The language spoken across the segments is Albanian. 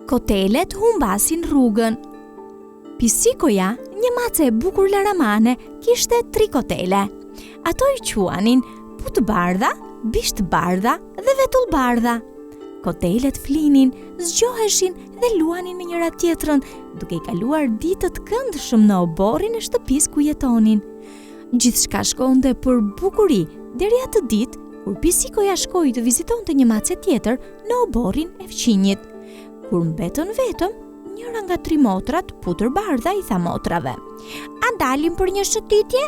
Kotelet humbasin rrugën. Pisikoja, një mace e bukur laramane, kishte 3 kotele. Ato i quanin Putbardha, Bishtbardha dhe Vetullbardha. Kotelet flinin, zgjoheshin dhe luanin me njëra tjetrën, duke i kaluar ditët këndshëm në oborrin e shtëpisë ku jetonin. Gjithçka shkonte për bukuri, deri atë ditë kur Pisikoja shkoi të vizitonte një mace tjetër në oborrin e fqinjit. Kur mbetën vetëm, njëra nga 3 motrat, Putërbardha, i tha motrave: "A dalim për një shëtitje?"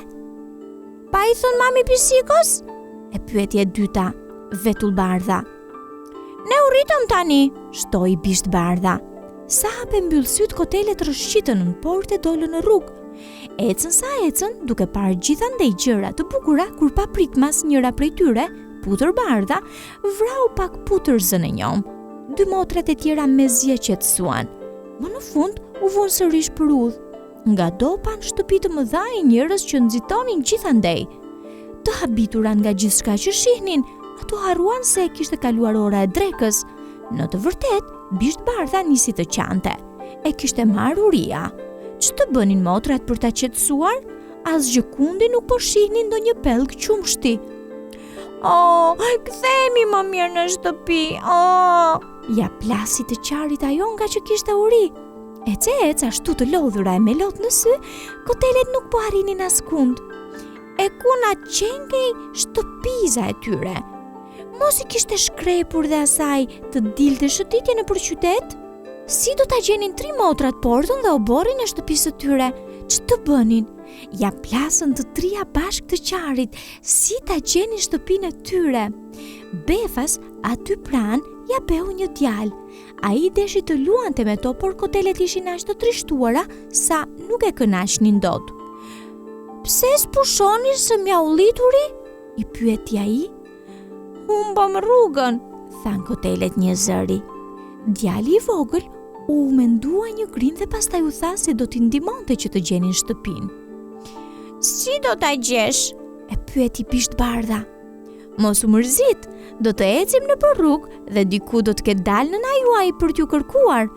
"Pa i thon mami Pisikos?" e pyeti e dyta, Vetullbardha. "Ne u rritëm tani," shtoi Bishtbardha. Sa hape mbyll syt, kotelet rrëshqitën në portë e dolën në rrugë. Ecën sa ecën, duke parë gjithandej gjëra të bukura, kur papritmas njëra prej tyre, Putërbardha, vrau pak putërzën e njom. 2 motrat e tjera mezje qetësuan. Më në fund u vunë sërish për udhë. Nga dopan shtëpi të mëdha e njerëz që nxitonin gjithandej. Të habituran nga gjithçka që shihnin, ato harruan se e kishte kaluar ora e drekës. Në të vërtet, Bishtbardha nisi të qante. E kishte marrë uria. Ç'të bënin motrat për ta qetësuar? Asgjë kundi nuk po shihnin ndonjë pellg qumshti. "Oh, kthehemi më mirë në shtëpi. Oh!" ja plasi të qarit ajo nga që kishte uri. Ec ashtu të lodhura e me lot në sy, kotelet nuk po arrinin askund. E ku na qenkej shtëpiza e tyre? Mos i kishte shkrepur dhe asaj të dilte shëtitje në për qytet? Si do ta gjenin 3 motrat portën dhe oborrin e shtëpisë së tyre? Ç'të bënin? Ja plasën të 3 bashkë të qarit, si ta gjenin shtëpinë e tyre? Befas, aty pran, ja beu një djalë. Ai deshi të luante me to, por kotelet ishin aq të trishtuara sa nuk e kënaqnin dot. "Pse s'pushoni së mja ullituri?" i pyeti ai. "Humbëm rrugën," than kotelet një zëri. Djali i vogël u mendua një grim dhe pastaj u tha se do t'i ndihmonte që të gjenin shtëpinë. "Si do ta gjesh?" e pyeti Bishtbardha. "Mos u mërzit, do të ecim në për rrugë dhe diku do të ketë dalë nëna juaj për t'ju kërkuar."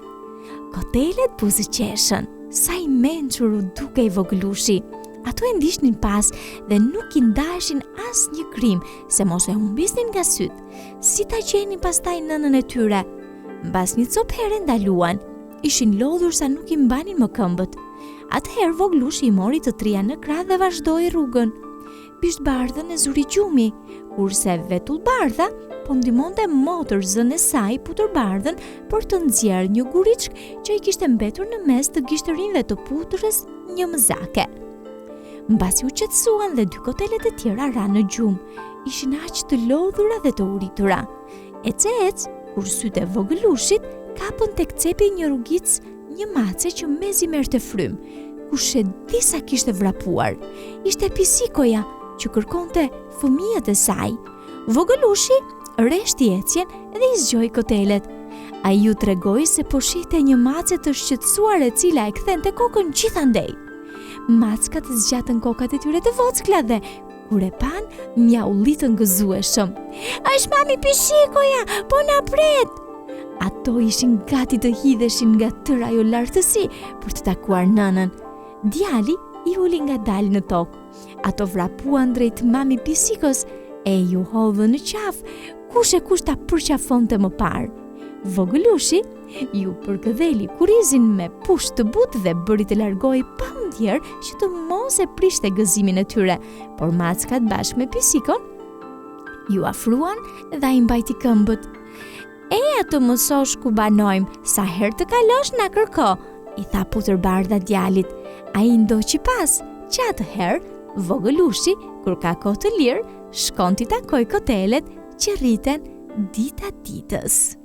Kotelet buzëqeshën, sa i mençur u dukej voglushi. Ato e ndiqnin pas dhe nuk i ndaheshin as një krim, se mos e humbisnin nga syt. Si ta gjenin pastaj nënën e tyre? Mbas një copë here ndaluan. Ishin lodhur sa nuk i mbanin më këmbët. Atëherë voglushi i mori të 3 në krah dhe vazhdoi rrugën. Bishtbardhën e zuri gjumi, kurse Vetullbardha po ndihmonte motërzën e saj, Putërbardhën, për të nxjerrë një guriçk që i kishte mbetur në mes të gishtërinëve të putërës një mëzake. Mbasi u qetësuan dhe 2 kotelet e tjera ranë në gjumë. Ishin aq të lodhura dhe të uritura. Ec, kur sytë e vogëlushit kapën tek cepi një rrugicë një mace që mezi merrte frym. Kush e di sa kishte vrapuar? Ishte Pisikoja që kërkonte fëmijët e saj. Vogëlushi rreshti ecjen dhe i zgjoi kotelet. Ai u tregoi se po shihte një mace të shqetësuar e cila e kthente kokën gjithandej. Mackat zgjatën kokat e tyre të vockla dhe kur e pan, mjaullitën gëzueshëm. "Është mami Pisikoja, po na pret!" Ato ishin gati të hidheshin nga tërë ajo lartësi për të takuar nënën. Djali i uli ngadalë në tokë. Ato vrapuan drejt mami Pisikos e ju hodhën në qafë, kush ta përqafonte më parë. Vogëlushi ju përkëdheli kurizin me pusht të butë dhe bëri të largoj pa ndjerë që të mos e prishte gëzimin e tyre, por mackat bashkë me Pisikon ju afruan dhe ai mbajti këmbët. "Eja të mësosh ku banojmë, sa herë të kalosh na kërko," i tha Putërbardha djalit. Ai ndoqi pas, që atëherë Vogëlushi, kur ka kohë të lirë, shkon t'i takoj kotelet që rriten dita ditës.